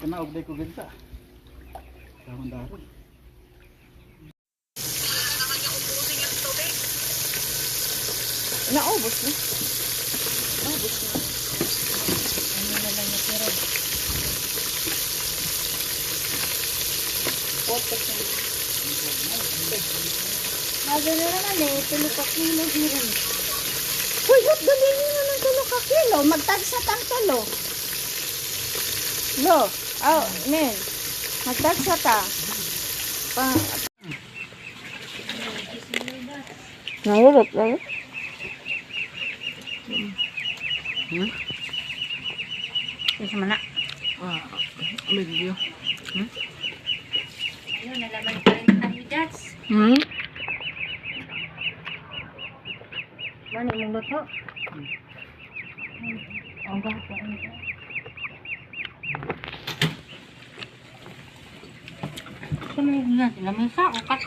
kanaog day ko ginta. Tamang daron. Naubos na. Naubos na. Ano na lang natira. Water na. Magano naman eh. 3 kilo din. Uy, ba't dalhin nyo ng 3 kilo? Magtagsa tang tulo. Lo, men. Magtagsa ta. Nahirap lang. Isa man na. Medyo. Ayun, nalaman pa rin ang hidats. Mani mong luto. Ang gato. Kung may lamesa o kat